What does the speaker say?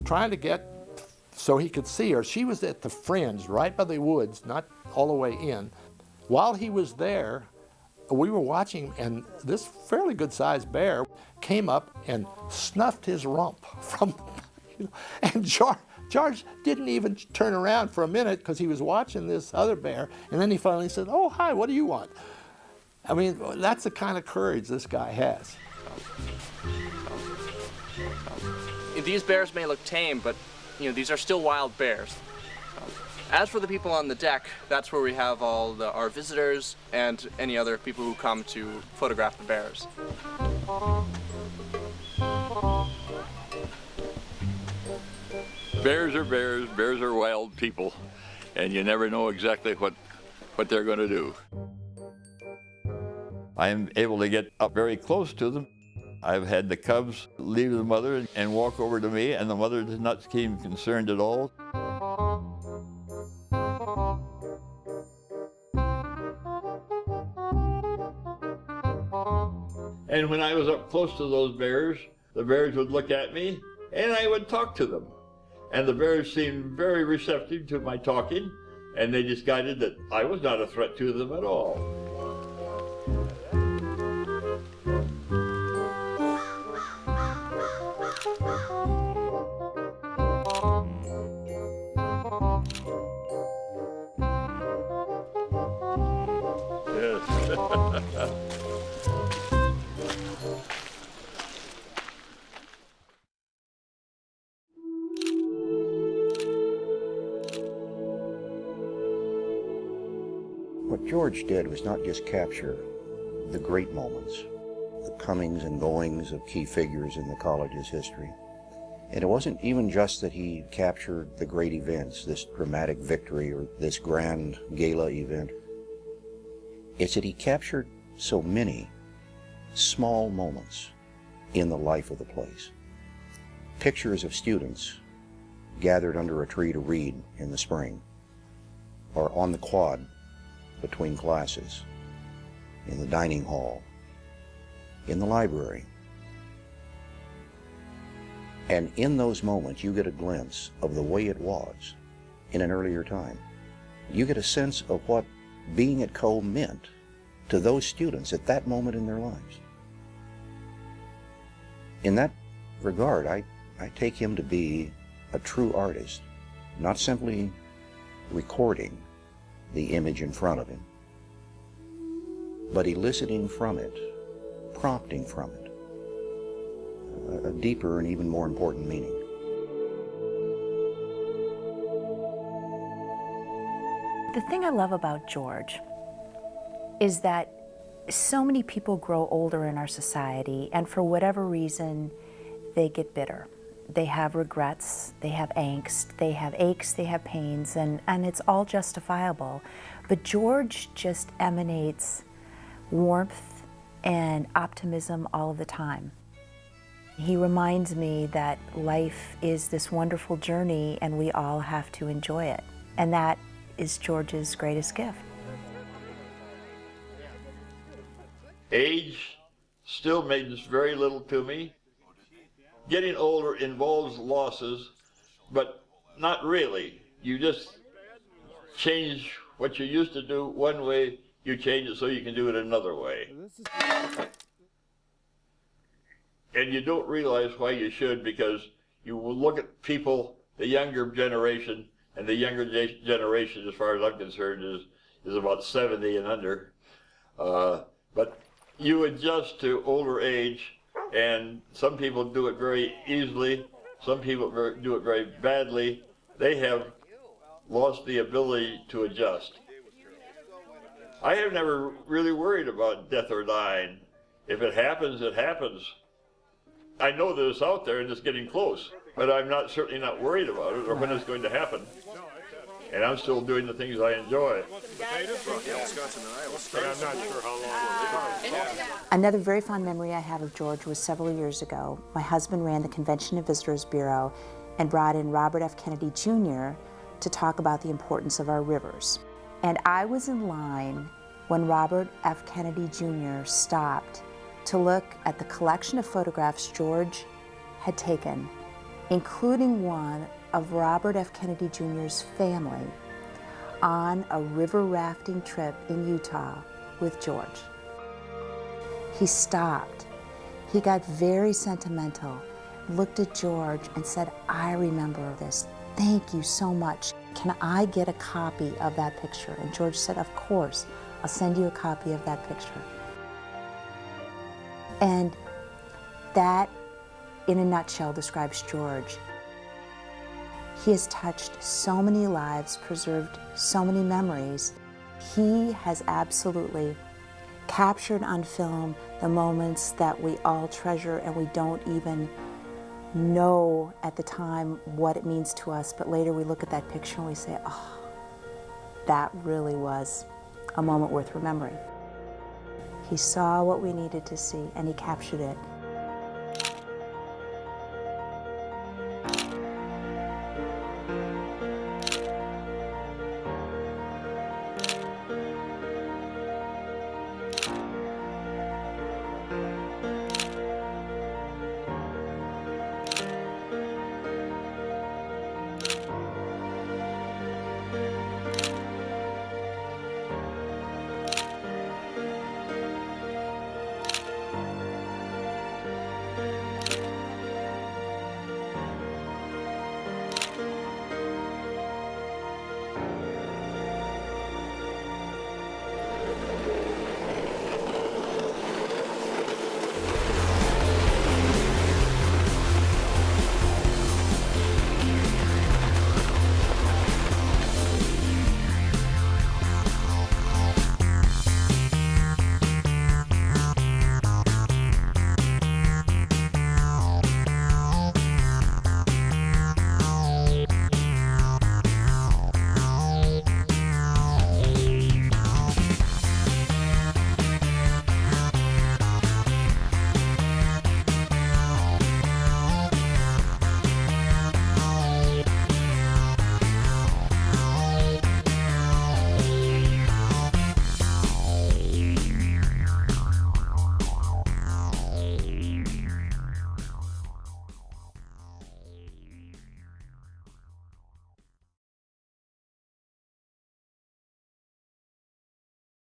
trying to get so he could see her. She was at the fringe, right by the woods, not all the way in. While he was there, we were watching, and this fairly good-sized bear came up and snuffed his rump from, and George didn't even turn around for a minute because he was watching this other bear, and then he finally said, "Oh, hi, what do you want?" I mean, that's the kind of courage this guy has. These bears may look tame, but these are still wild bears. As for the people on the deck, that's where we have all our visitors and any other people who come to photograph the bears. Bears are bears, bears are wild people, and you never know exactly what they're going to do. I am able to get up very close to them. I've had the cubs leave the mother and walk over to me, and the mother does not seem concerned at all. And when I was up close to those bears, the bears would look at me, and I would talk to them. And the bears seemed very receptive to my talking, and they decided that I was not a threat to them at all. What George did was not just capture the great moments, the comings and goings of key figures in the college's history. And it wasn't even just that he captured the great events, this dramatic victory or this grand gala event. It's that he captured so many small moments in the life of the place. Pictures of students gathered under a tree to read in the spring, or on the quad between classes, in the dining hall, in the library. And in those moments, you get a glimpse of the way it was in an earlier time. You get a sense of what being at Coe meant to those students at that moment in their lives. In that regard, I take him to be a true artist, not simply recording the image in front of him, but eliciting from it, prompting from it, a deeper and even more important meaning. The thing I love about George is that so many people grow older in our society, and for whatever reason, they get bitter. They have regrets, they have angst, they have aches, they have pains, and it's all justifiable. But George just emanates warmth and optimism all of the time. He reminds me that life is this wonderful journey and we all have to enjoy it. And that is George's greatest gift. Age still means very little to me. Getting older involves losses, but not really. You just change what you used to do one way, you change it so you can do it another way. And you don't realize why you should, because you will look at people, the younger generation, and the younger generation, as far as I'm concerned, is about 70 and under. But you adjust to older age, and some people do it very easily, some people do it very badly. They have lost the ability to adjust. I have never really worried about death or dying. If it happens, it happens. I know that it's out there and it's getting close, but I'm certainly not worried about it or when it's going to happen. And I'm still doing the things I enjoy. Another very fond memory I have of George was several years ago. My husband ran the Convention and Visitors Bureau and brought in Robert F. Kennedy Jr. to talk about the importance of our rivers. And I was in line when Robert F. Kennedy Jr. stopped to look at the collection of photographs George had taken including one of Robert F. Kennedy Jr.'s family on a river rafting trip in Utah with George. He stopped. He got very sentimental, looked at George and said, "I remember this. Thank you so much. Can I get a copy of that picture?" And George said, "Of course, I'll send you a copy of that picture." And that, in a nutshell, describes George. He has touched so many lives, preserved so many memories. He has absolutely captured on film the moments that we all treasure and we don't even know at the time what it means to us, but later we look at that picture and we say, "Oh, that really was a moment worth remembering." He saw what we needed to see and he captured it